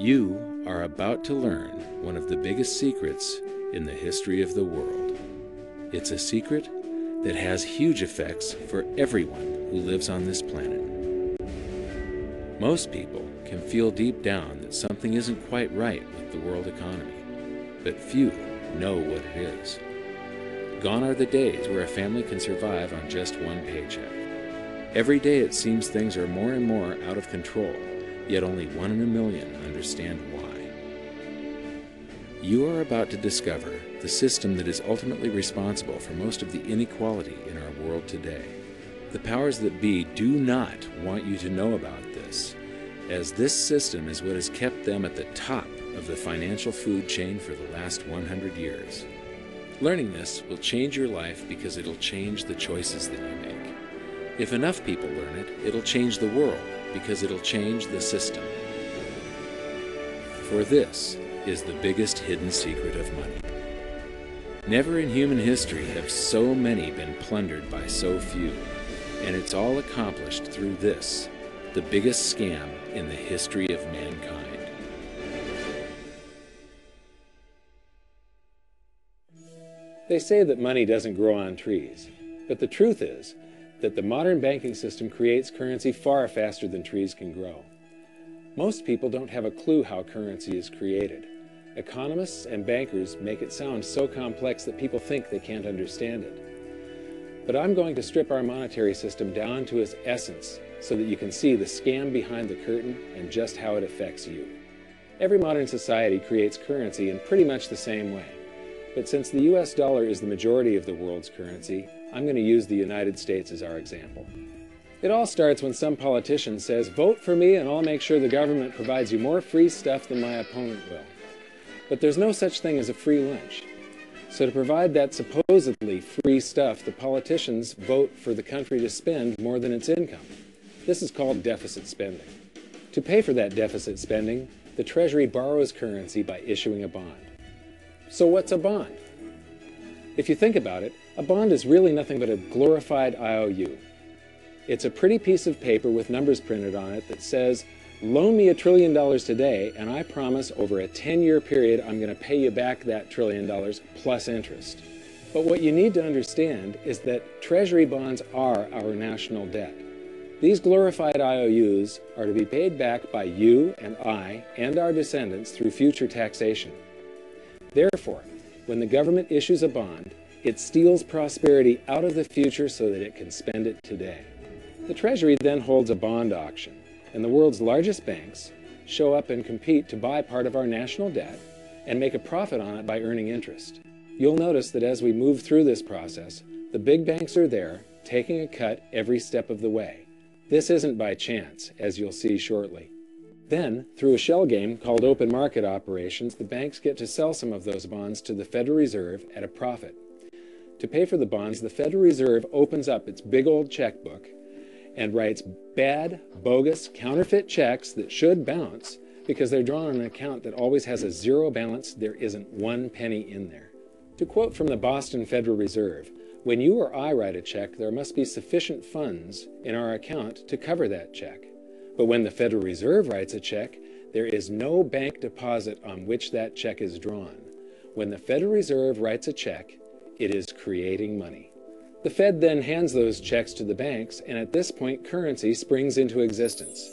You are about to learn one of the biggest secrets in the history of the world. It's a secret that has huge effects for everyone who lives on this planet. Most people can feel deep down that something isn't quite right with the world economy, but few know what it is. Gone are the days where a family can survive on just one paycheck. Every day it seems things are more and more out of control, yet only 1 in a million understand why. You are about to discover the system that is ultimately responsible for most of the inequality in our world today. The powers that be do not want you to know about this, as this system is what has kept them at the top of the financial food chain for the last 100 years. Learning this will change your life because it'll change the choices that you make. If enough people learn it, it'll change the world because it'll change the system. For this is the biggest hidden secret of money. Never in human history have so many been plundered by so few, and it's all accomplished through this, the biggest scam in the history of mankind. They say that money doesn't grow on trees, but the truth is that the modern banking system creates currency far faster than trees can grow. Most people don't have a clue how currency is created. Economists and bankers make it sound so complex that people think they can't understand it. But I'm going to strip our monetary system down to its essence so that you can see the scam behind the curtain and just how it affects you. Every modern society creates currency in pretty much the same way. But since the US dollar is the majority of the world's currency, I'm going to use the United States as our example. It all starts when some politician says, "Vote for me and I'll make sure the government provides you more free stuff than my opponent will." But there's no such thing as a free lunch. So to provide that supposedly free stuff, the politicians vote for the country to spend more than its income. This is called deficit spending. To pay for that deficit spending, the Treasury borrows currency by issuing a bond. So what's a bond? If you think about it, a bond is really nothing but a glorified IOU. It's a pretty piece of paper with numbers printed on it that says, "Loan me $1 trillion today, and I promise over a 10-year period I'm going to pay you back that $1 trillion plus interest." But what you need to understand is that Treasury bonds are our national debt. These glorified IOUs are to be paid back by you and I and our descendants through future taxation. Therefore, when the government issues a bond, it steals prosperity out of the future so that it can spend it today. The Treasury then holds a bond auction, and the world's largest banks show up and compete to buy part of our national debt and make a profit on it by earning interest. You'll notice that as we move through this process, the big banks are there, taking a cut every step of the way. This isn't by chance, as you'll see shortly. Then, through a shell game called open market operations, the banks get to sell some of those bonds to the Federal Reserve at a profit. To pay for the bonds, the Federal Reserve opens up its big old checkbook and writes bad, bogus, counterfeit checks that should bounce because they're drawn on an account that always has a zero balance. There isn't 1 penny in there. To quote from the Boston Federal Reserve, "When you or I write a check, there must be sufficient funds in our account to cover that check. But when the Federal Reserve writes a check, there is no bank deposit on which that check is drawn. When the Federal Reserve writes a check, it is creating money." The Fed then hands those checks to the banks, and at this point, currency springs into existence.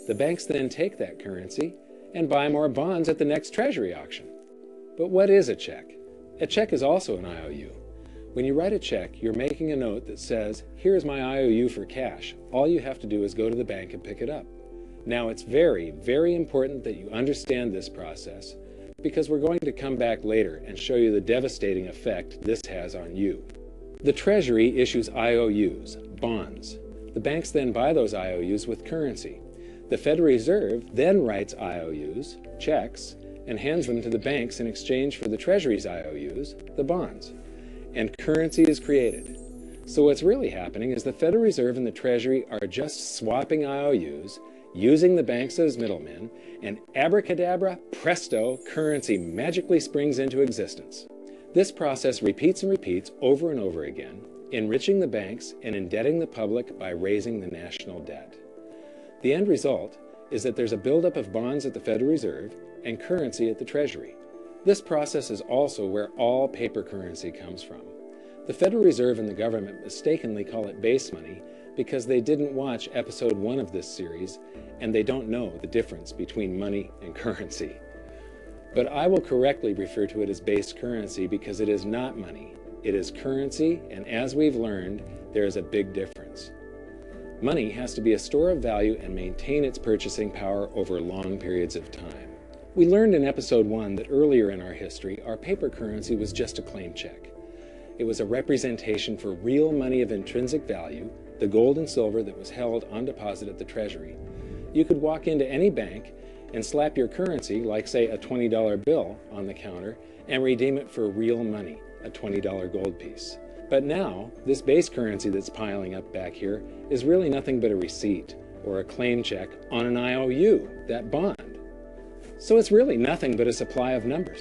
The banks then take that currency and buy more bonds at the next Treasury auction. But what is a check? A check is also an IOU. When you write a check, you're making a note that says, "Here's my IOU for cash. All you have to do is go to the bank and pick it up." Now, it's very, very important that you understand this process because we're going to come back later and show you the devastating effect this has on you. The Treasury issues IOUs, bonds. The banks then buy those IOUs with currency. The Federal Reserve then writes IOUs, checks, and hands them to the banks in exchange for the Treasury's IOUs, the bonds. And currency is created. So what's really happening is the Federal Reserve and the Treasury are just swapping IOUs, using the banks as middlemen, and abracadabra, presto, currency magically springs into existence. This process repeats and repeats over and over again, enriching the banks and indebting the public by raising the national debt. The end result is that there's a buildup of bonds at the Federal Reserve and currency at the Treasury. This process is also where all paper currency comes from. The Federal Reserve and the government mistakenly call it base money because they didn't watch episode 1 of this series and they don't know the difference between money and currency. But I will correctly refer to it as base currency because it is not money. It is currency, and as we've learned, there is a big difference. Money has to be a store of value and maintain its purchasing power over long periods of time. We learned in episode 1 that earlier in our history, our paper currency was just a claim check. It was a representation for real money of intrinsic value, the gold and silver that was held on deposit at the Treasury. You could walk into any bank and slap your currency, like say a $20 bill, on the counter and redeem it for real money, a $20 gold piece. But now, this base currency that's piling up back here is really nothing but a receipt or a claim check on an IOU, that bond. So it's really nothing but a supply of numbers.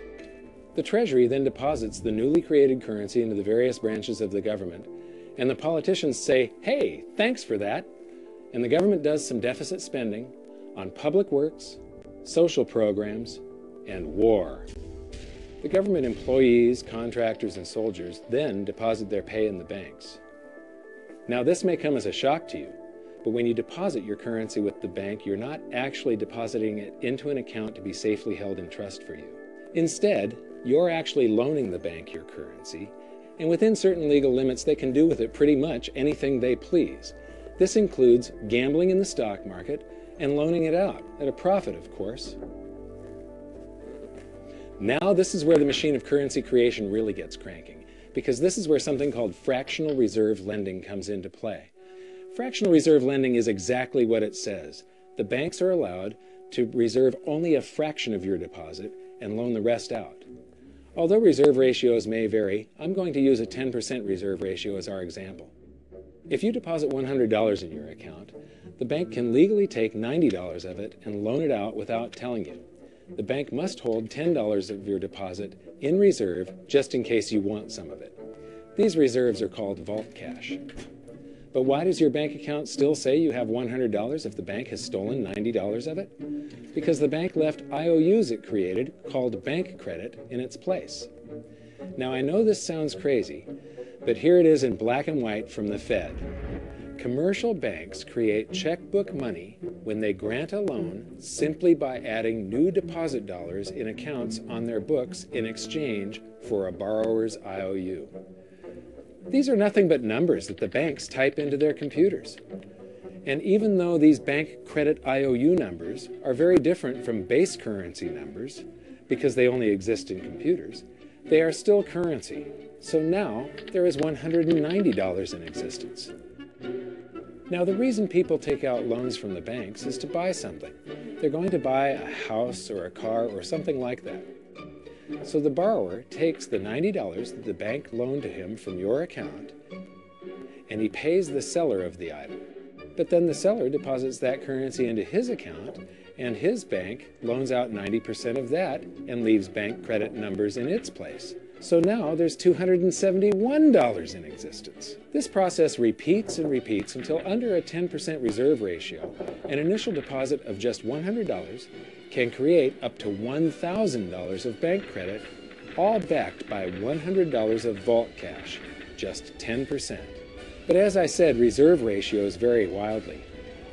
The Treasury then deposits the newly created currency into the various branches of the government, and the politicians say, "Hey, thanks for that." And the government does some deficit spending on public works, social programs, and war. The government employees, contractors, and soldiers then deposit their pay in the banks. Now, this may come as a shock to you, but when you deposit your currency with the bank, you're not actually depositing it into an account to be safely held in trust for you. Instead, you're actually loaning the bank your currency, and within certain legal limits, they can do with it pretty much anything they please. This includes gambling in the stock market and loaning it out, at a profit, of course. Now this is where the machine of currency creation really gets cranking, because this is where something called fractional reserve lending comes into play. Fractional reserve lending is exactly what it says. The banks are allowed to reserve only a fraction of your deposit and loan the rest out. Although reserve ratios may vary, I'm going to use a 10% reserve ratio as our example. If you deposit $100 in your account, the bank can legally take $90 of it and loan it out without telling you. The bank must hold $10 of your deposit in reserve just in case you want some of it. These reserves are called vault cash. But why does your bank account still say you have $100 if the bank has stolen $90 of it? Because the bank left IOUs it created, called bank credit, in its place. Now I know this sounds crazy, but here it is in black and white from the Fed. Commercial banks create checkbook money when they grant a loan simply by adding new deposit dollars in accounts on their books in exchange for a borrower's IOU. These are nothing but numbers that the banks type into their computers. And even though these bank credit IOU numbers are very different from base currency numbers, because they only exist in computers, they are still currency. So now there is $190 in existence. Now, the reason people take out loans from the banks is to buy something. They're going to buy a house or a car or something like that. So the borrower takes the $90 that the bank loaned to him from your account, and he pays the seller of the item. But then the seller deposits that currency into his account, and his bank loans out 90% of that and leaves bank credit numbers in its place. So now there's $271 in existence. This process repeats and repeats until under a 10% reserve ratio, an initial deposit of just $100 can create up to $1,000 of bank credit, all backed by $100 of vault cash, just 10%. But as I said, reserve ratios vary wildly.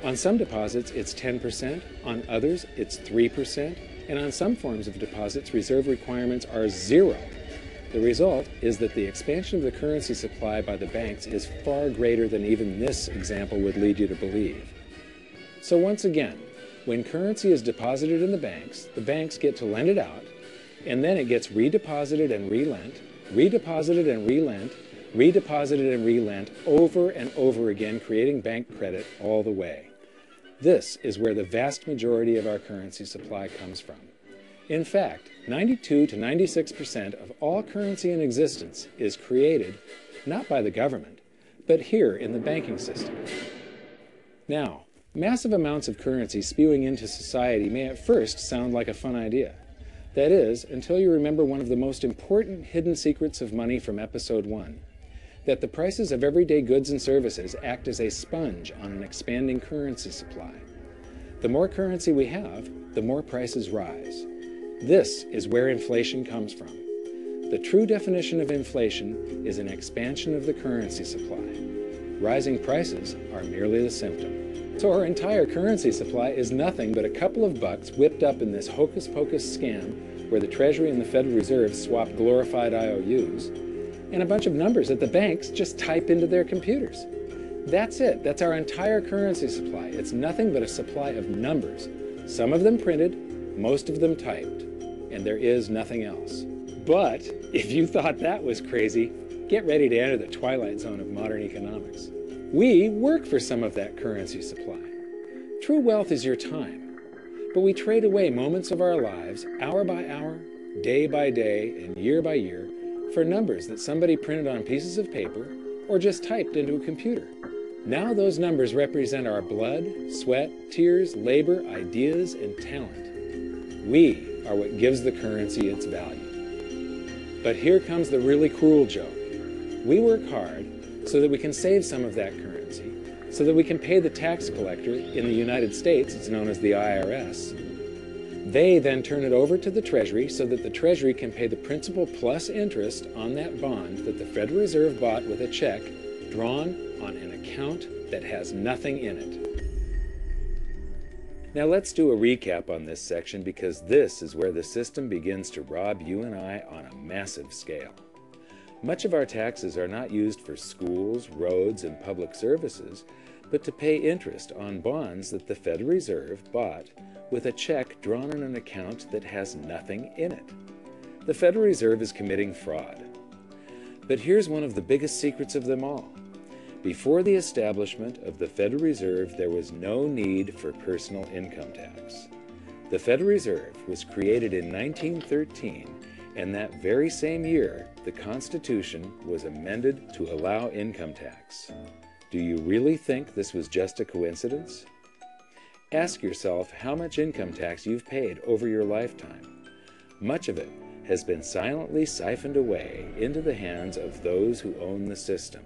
On some deposits, it's 10%, on others, it's 3%, and on some forms of deposits, reserve requirements are 0. The result is that the expansion of the currency supply by the banks is far greater than even this example would lead you to believe. So once again, when currency is deposited in the banks get to lend it out, and then it gets redeposited and relent, redeposited and relent, redeposited and relent over and over again, creating bank credit all the way. This is where the vast majority of our currency supply comes from. In fact, 92 to 96% of all currency in existence is created not by the government, but here in the banking system. Now, massive amounts of currency spewing into society may at first sound like a fun idea. That is, until you remember one of the most important hidden secrets of money from episode 1, that the prices of everyday goods and services act as a sponge on an expanding currency supply. The more currency we have, the more prices rise. This is where inflation comes from. The true definition of inflation is an expansion of the currency supply. Rising prices are merely the symptom. So our entire currency supply is nothing but a couple of bucks whipped up in this hocus-pocus scam where the Treasury and the Federal Reserve swap glorified IOUs, and a bunch of numbers that the banks just type into their computers. That's it. That's our entire currency supply. It's nothing but a supply of numbers. Some of them printed, most of them typed, and there is nothing else. But if you thought that was crazy, get ready to enter the twilight zone of modern economics. We work for some of that currency supply. True wealth is your time, but we trade away moments of our lives, hour by hour, day by day, and year by year, for numbers that somebody printed on pieces of paper or just typed into a computer. Now those numbers represent our blood, sweat, tears, labor, ideas, and talent. We are what gives the currency its value. But here comes the really cruel joke. We work hard so that we can save some of that currency, so that we can pay the tax collector. In the United States, it's known as the IRS. They then turn it over to the Treasury so that the Treasury can pay the principal plus interest on that bond that the Federal Reserve bought with a check drawn on an account that has nothing in it. Now let's do a recap on this section, because this is where the system begins to rob you and I on a massive scale. Much of our taxes are not used for schools, roads, and public services, but to pay interest on bonds that the Federal Reserve bought with a check drawn on an account that has nothing in it. The Federal Reserve is committing fraud. But here's one of the biggest secrets of them all. Before the establishment of the Federal Reserve, there was no need for personal income tax. The Federal Reserve was created in 1913, and that very same year, the Constitution was amended to allow income tax. Do you really think this was just a coincidence? Ask yourself how much income tax you've paid over your lifetime. Much of it has been silently siphoned away into the hands of those who own the system.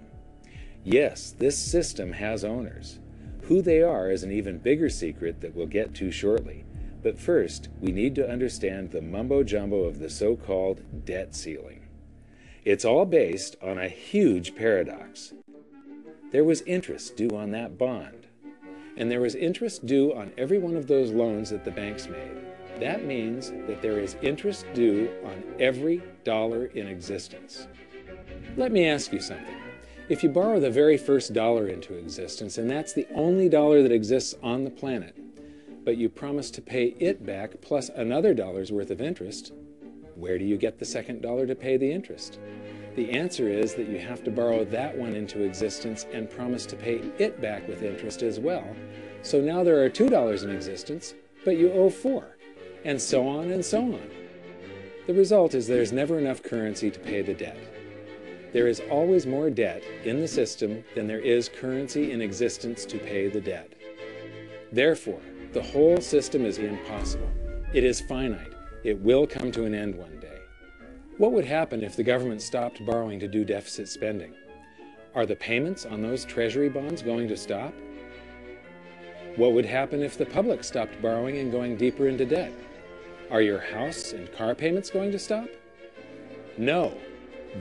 Yes, this system has owners. Who they are is an even bigger secret that we'll get to shortly. But first, we need to understand the mumbo-jumbo of the so-called debt ceiling. It's all based on a huge paradox. There was interest due on that bond, and there was interest due on every one of those loans that the banks made. That means that there is interest due on every dollar in existence. Let me ask you something. If you borrow the very first dollar into existence, and that's the only dollar that exists on the planet, but you promise to pay it back plus another dollar's worth of interest, where do you get the second dollar to pay the interest? The answer is that you have to borrow that one into existence and promise to pay it back with interest as well. So now there are $2 in existence, but you owe $4, and so on and so on. The result is there's never enough currency to pay the debt. There is always more debt in the system than there is currency in existence to pay the debt. Therefore, the whole system is impossible. It is finite. It will come to an end one day. What would happen if the government stopped borrowing to do deficit spending? Are the payments on those treasury bonds going to stop? What would happen if the public stopped borrowing and going deeper into debt? Are your house and car payments going to stop? No.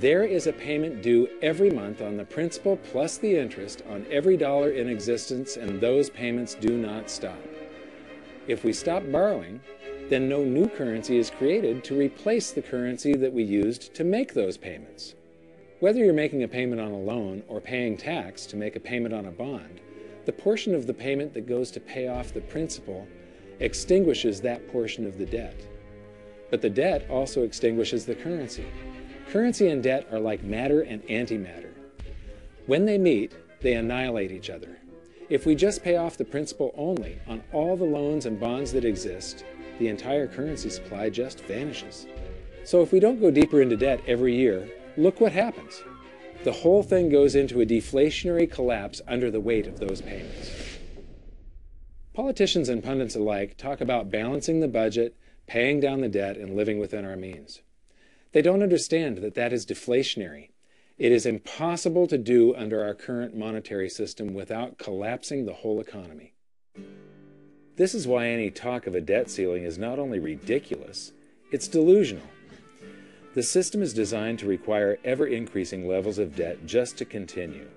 There is a payment due every month on the principal plus the interest on every dollar in existence, and those payments do not stop. If we stop borrowing, then no new currency is created to replace the currency that we used to make those payments. Whether you're making a payment on a loan or paying tax to make a payment on a bond, the portion of the payment that goes to pay off the principal extinguishes that portion of the debt. But the debt also extinguishes the currency. Currency and debt are like matter and antimatter. When they meet, they annihilate each other. If we just pay off the principal only on all the loans and bonds that exist, the entire currency supply just vanishes. So if we don't go deeper into debt every year, look what happens. The whole thing goes into a deflationary collapse under the weight of those payments. Politicians and pundits alike talk about balancing the budget, paying down the debt, and living within our means. They don't understand that that is deflationary. It is impossible to do under our current monetary system without collapsing the whole economy. This is why any talk of a debt ceiling is not only ridiculous, it's delusional. The system is designed to require ever-increasing levels of debt just to continue.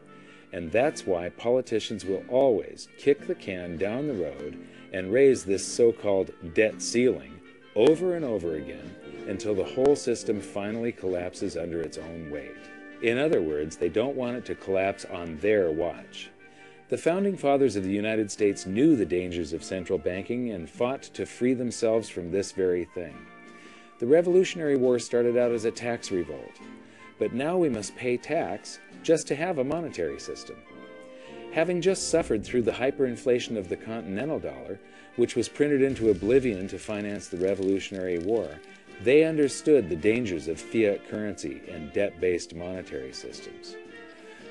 And that's why politicians will always kick the can down the road and raise this so-called debt ceiling over and over again until the whole system finally collapses under its own weight. In other words, they don't want it to collapse on their watch. The Founding Fathers of the United States knew the dangers of central banking and fought to free themselves from this very thing. The Revolutionary War started out as a tax revolt, but now we must pay tax just to have a monetary system. Having just suffered through the hyperinflation of the continental dollar, which was printed into oblivion to finance the Revolutionary War, they understood the dangers of fiat currency and debt-based monetary systems.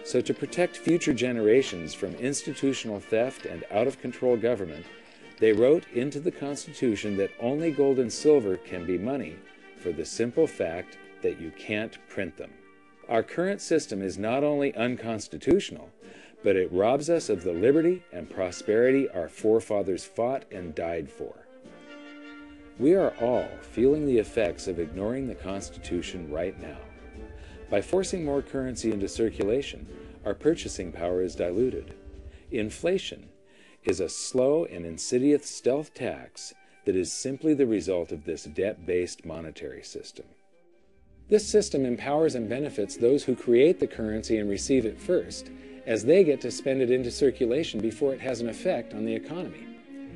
So to protect future generations from institutional theft and out-of-control government, they wrote into the Constitution that only gold and silver can be money for the simple fact that you can't print them. Our current system is not only unconstitutional, but it robs us of the liberty and prosperity our forefathers fought and died for. We are all feeling the effects of ignoring the Constitution right now. By forcing more currency into circulation, our purchasing power is diluted. Inflation is a slow and insidious stealth tax that is simply the result of this debt-based monetary system. This system empowers and benefits those who create the currency and receive it first, as they get to spend it into circulation before it has an effect on the economy.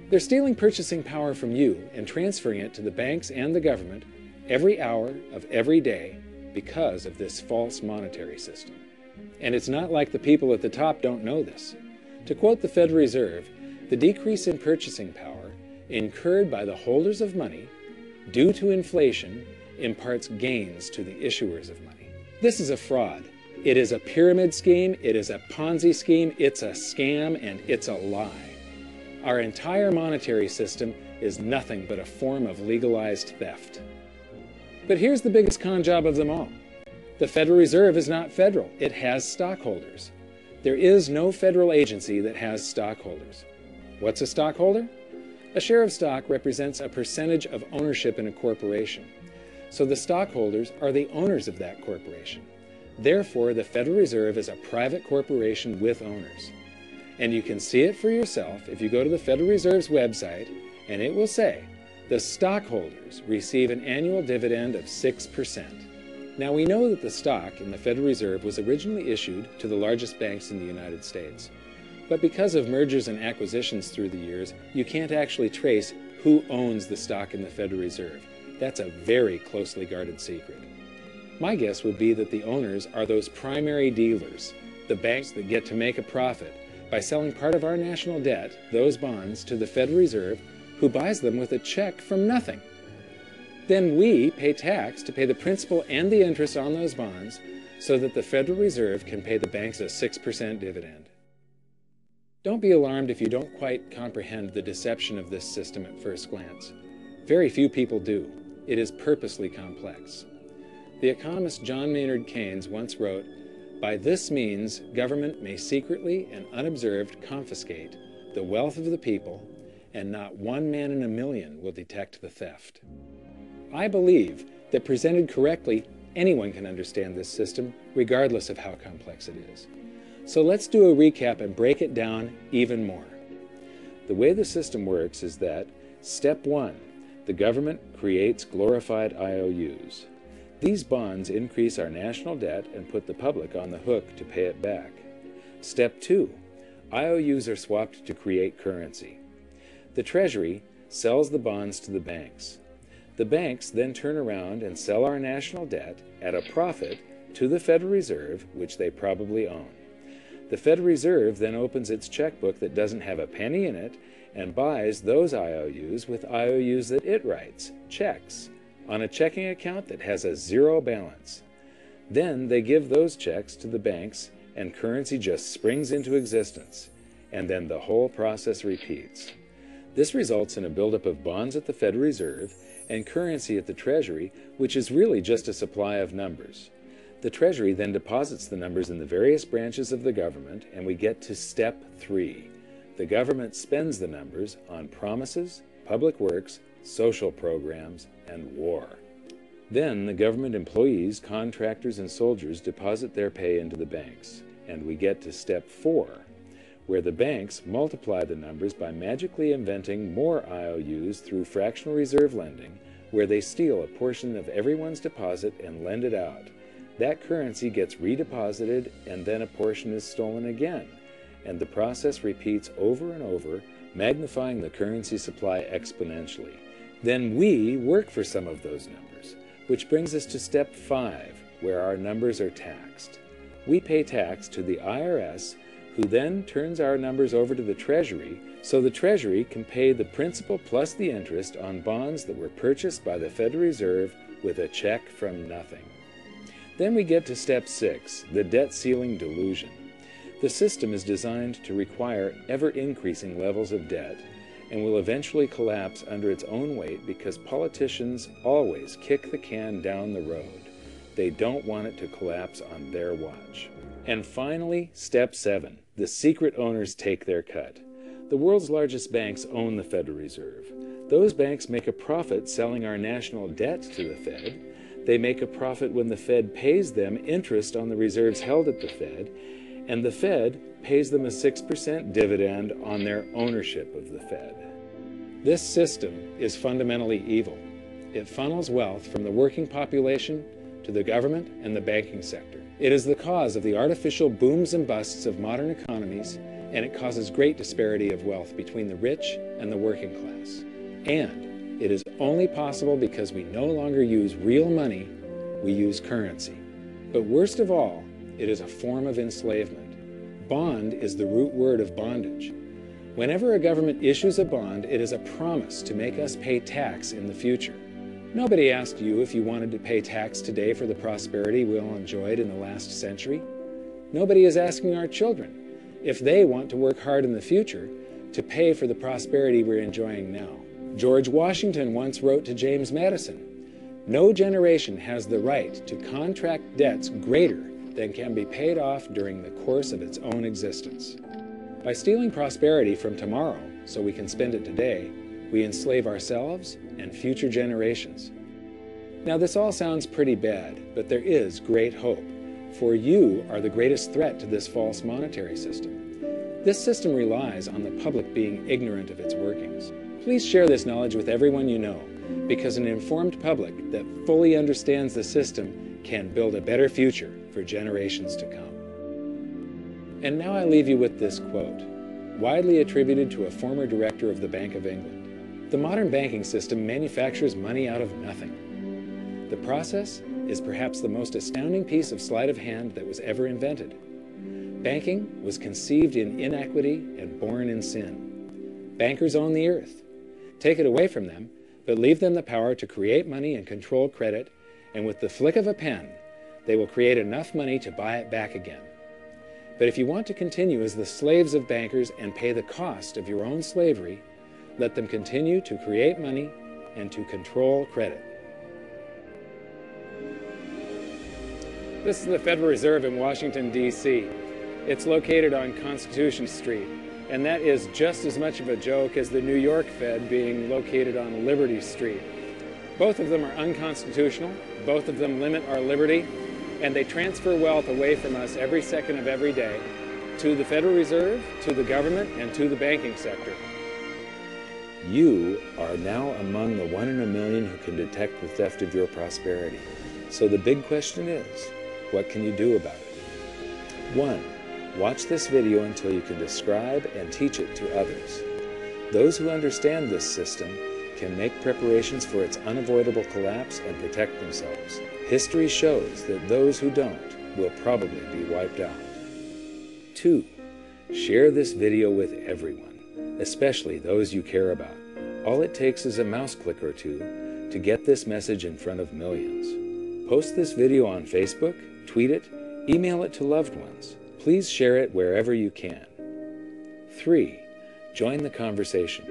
They're stealing purchasing power from you and transferring it to the banks and the government every hour of every day because of this false monetary system. And it's not like the people at the top don't know this. To quote the Federal Reserve, the decrease in purchasing power incurred by the holders of money due to inflation imparts gains to the issuers of money. This is a fraud. It is a pyramid scheme, it is a Ponzi scheme, it's a scam, and it's a lie. Our entire monetary system is nothing but a form of legalized theft. But here's the biggest con job of them all. The Federal Reserve is not federal, it has stockholders. There is no federal agency that has stockholders. What's a stockholder? A share of stock represents a percentage of ownership in a corporation. So the stockholders are the owners of that corporation. Therefore, the Federal Reserve is a private corporation with owners. And you can see it for yourself if you go to the Federal Reserve's website, and it will say, the stockholders receive an annual dividend of 6%. Now, we know that the stock in the Federal Reserve was originally issued to the largest banks in the United States. But because of mergers and acquisitions through the years, you can't actually trace who owns the stock in the Federal Reserve. That's a very closely guarded secret. My guess would be that the owners are those primary dealers, the banks that get to make a profit by selling part of our national debt, those bonds, to the Federal Reserve, who buys them with a check from nothing. Then we pay tax to pay the principal and the interest on those bonds so that the Federal Reserve can pay the banks a 6% dividend. Don't be alarmed if you don't quite comprehend the deception of this system at first glance. Very few people do. It is purposely complex. The economist John Maynard Keynes once wrote, "By this means, government may secretly and unobserved confiscate the wealth of the people, and not one man in a million will detect the theft." I believe that presented correctly, anyone can understand this system, regardless of how complex it is. So let's do a recap and break it down even more. The way the system works is that, step 1, the government creates glorified IOUs. These bonds increase our national debt and put the public on the hook to pay it back. Step 2, IOUs are swapped to create currency. The Treasury sells the bonds to the banks. The banks then turn around and sell our national debt at a profit to the Federal Reserve, which they probably own. The Federal Reserve then opens its checkbook that doesn't have a penny in it and buys those IOUs with IOUs that it writes, checks, on a checking account that has a zero balance. Then they give those checks to the banks and currency just springs into existence, and then the whole process repeats. This results in a buildup of bonds at the Federal Reserve and currency at the Treasury, which is really just a supply of numbers. The Treasury then deposits the numbers in the various branches of the government, and we get to step 3, The government spends the numbers on promises, public works, social programs, and war. Then the government employees, contractors, and soldiers deposit their pay into the banks, and we get to step 4, where the banks multiply the numbers by magically inventing more IOUs through fractional reserve lending, where they steal a portion of everyone's deposit and lend it out. That currency gets redeposited, and then a portion is stolen again, and the process repeats over and over, magnifying the currency supply exponentially. Then we work for some of those numbers, which brings us to step 5, where our numbers are taxed. We pay tax to the IRS, who then turns our numbers over to the Treasury, so the Treasury can pay the principal plus the interest on bonds that were purchased by the Federal Reserve with a check from nothing. Then we get to step 6, the debt ceiling delusion. The system is designed to require ever-increasing levels of debt and will eventually collapse under its own weight because politicians always kick the can down the road. They don't want it to collapse on their watch. And finally, step 7, the secret owners take their cut. The world's largest banks own the Federal Reserve. Those banks make a profit selling our national debt to the Fed. They make a profit when the Fed pays them interest on the reserves held at the Fed, and the Fed pays them a 6% dividend on their ownership of the Fed. This system is fundamentally evil. It funnels wealth from the working population to the government and the banking sector. It is the cause of the artificial booms and busts of modern economies, and it causes great disparity of wealth between the rich and the working class. And it is only possible because we no longer use real money, we use currency. But worst of all, it is a form of enslavement. Bond is the root word of bondage. Whenever a government issues a bond, it is a promise to make us pay tax in the future. Nobody asked you if you wanted to pay tax today for the prosperity we all enjoyed in the last century. Nobody is asking our children if they want to work hard in the future to pay for the prosperity we're enjoying now. George Washington once wrote to James Madison, "No generation has the right to contract debts greater than can be paid off during the course of its own existence." By stealing prosperity from tomorrow so we can spend it today, we enslave ourselves and future generations. Now this all sounds pretty bad, but there is great hope, for you are the greatest threat to this false monetary system. This system relies on the public being ignorant of its workings. Please share this knowledge with everyone you know, because an informed public that fully understands the system can build a better future for generations to come. And now I leave you with this quote, widely attributed to a former director of the Bank of England. The modern banking system manufactures money out of nothing. The process is perhaps the most astounding piece of sleight of hand that was ever invented. Banking was conceived in inequity and born in sin. Bankers own the earth. Take it away from them, but leave them the power to create money and control credit, and with the flick of a pen, they will create enough money to buy it back again. But if you want to continue as the slaves of bankers and pay the cost of your own slavery, let them continue to create money and to control credit. This is the Federal Reserve in Washington, D.C. It's located on Constitution Street, and that is just as much of a joke as the New York Fed being located on Liberty Street. Both of them are unconstitutional, both of them limit our liberty, and they transfer wealth away from us every second of every day to the Federal Reserve, to the government, and to the banking sector. You are now among the 1 in a million who can detect the theft of your prosperity. So the big question is, what can you do about it? 1. Watch this video until you can describe and teach it to others. Those who understand this system can make preparations for its unavoidable collapse and protect themselves. History shows that those who don't will probably be wiped out. 2. Share this video with everyone, especially those you care about. All it takes is a mouse click or two to get this message in front of millions. Post this video on Facebook, tweet it, email it to loved ones. Please share it wherever you can. 3. Join the conversation.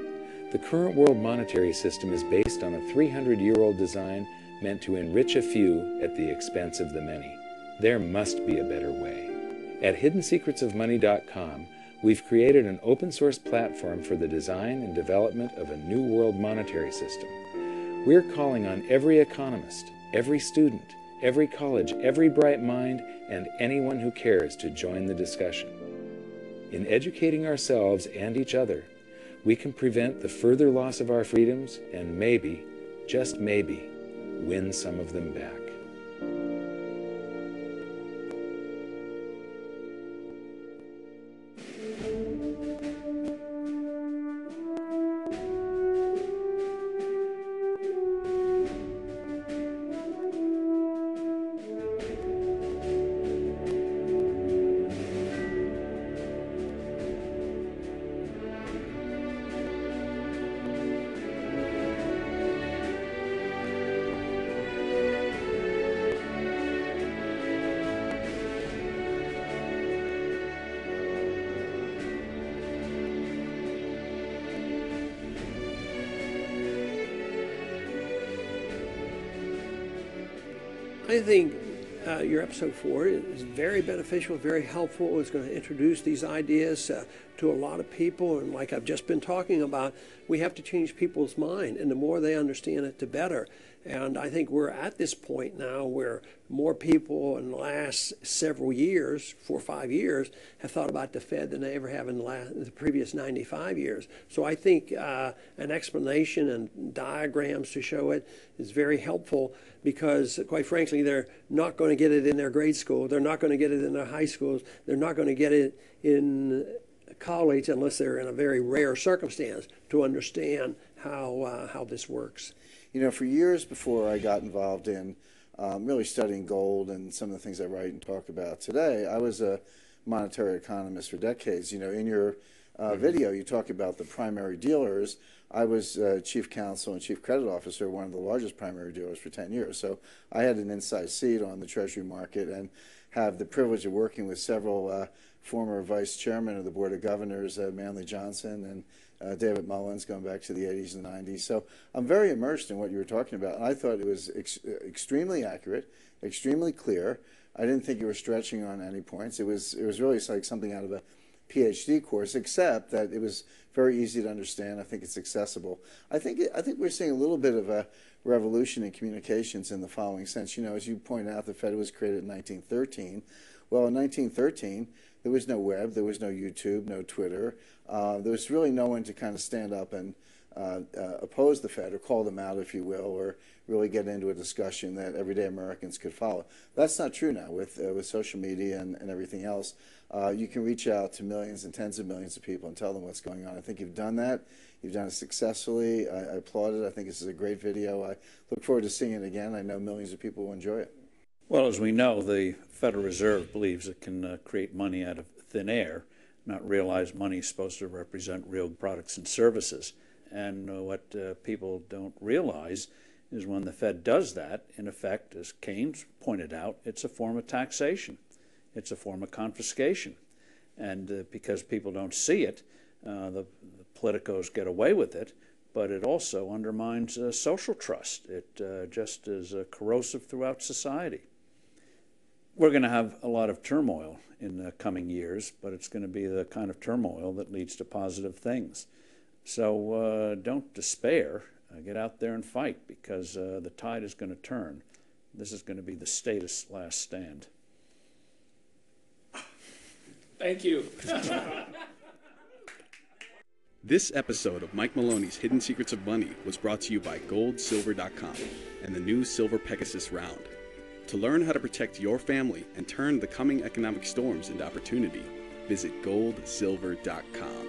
The current world monetary system is based on a 300-year-old design meant to enrich a few at the expense of the many. There must be a better way. At hiddensecretsofmoney.com, we've created an open-source platform for the design and development of a new world monetary system. We're calling on every economist, every student, every college, every bright mind, and anyone who cares to join the discussion. In educating ourselves and each other, we can prevent the further loss of our freedoms and maybe, just maybe, win some of them back. I think your episode 4 is very beneficial, very helpful. It's going to introduce these ideas to a lot of people. And like I've just been talking about, we have to change people's mind. And the more they understand it, the better. And I think we're at this point now where more people in the last several years, 4 or 5 years, have thought about the Fed than they ever have in the previous 95 years. So I think an explanation and diagrams to show it is very helpful because, quite frankly, they're not going to get it in their grade school. They're not going to get it in their high schools. They're not going to get it in college unless they're in a very rare circumstance to understand how this works. You know, for years before I got involved in really studying gold and some of the things I write and talk about today, I was a monetary economist for decades. You know, in your video, you talk about the primary dealers. I was chief counsel and chief credit officer of one of the largest primary dealers for 10 years. So I had an inside seat on the Treasury market and have the privilege of working with several former vice chairmen of the Board of Governors, Manley Johnson and David Mullins, going back to the 80s and 90s. So I'm very immersed in what you were talking about. And I thought it was extremely accurate, extremely clear. I didn't think you were stretching on any points. It was really like something out of a PhD course, except that it was very easy to understand. I think it's accessible. I think we're seeing a little bit of a revolution in communications in the following sense. You know, as you pointed out, the Fed was created in 1913. Well, in 1913, there was no web, there was no YouTube, no Twitter. There was really no one to kind of stand up and oppose the Fed or call them out, if you will, or really get into a discussion that everyday Americans could follow. That's not true now with social media and everything else. You can reach out to millions and tens of millions of people and tell them what's going on. I think you've done that. You've done it successfully. I applaud it. I think this is a great video. I look forward to seeing it again. I know millions of people will enjoy it. Well, as we know, the Federal Reserve believes it can create money out of thin air, not realize money is supposed to represent real products and services. And what people don't realize is when the Fed does that, in effect, as Keynes pointed out, it's a form of taxation. It's a form of confiscation. And because people don't see it, the politicos get away with it, but it also undermines social trust. It just is corrosive throughout society. We're going to have a lot of turmoil in the coming years, but it's going to be the kind of turmoil that leads to positive things. So don't despair. Get out there and fight, because the tide is going to turn. This is going to be the status last stand. Thank you. This episode of Mike Maloney's Hidden Secrets of Money was brought to you by goldsilver.com and the new Silver Pegasus Round. To learn how to protect your family and turn the coming economic storms into opportunity, visit goldsilver.com.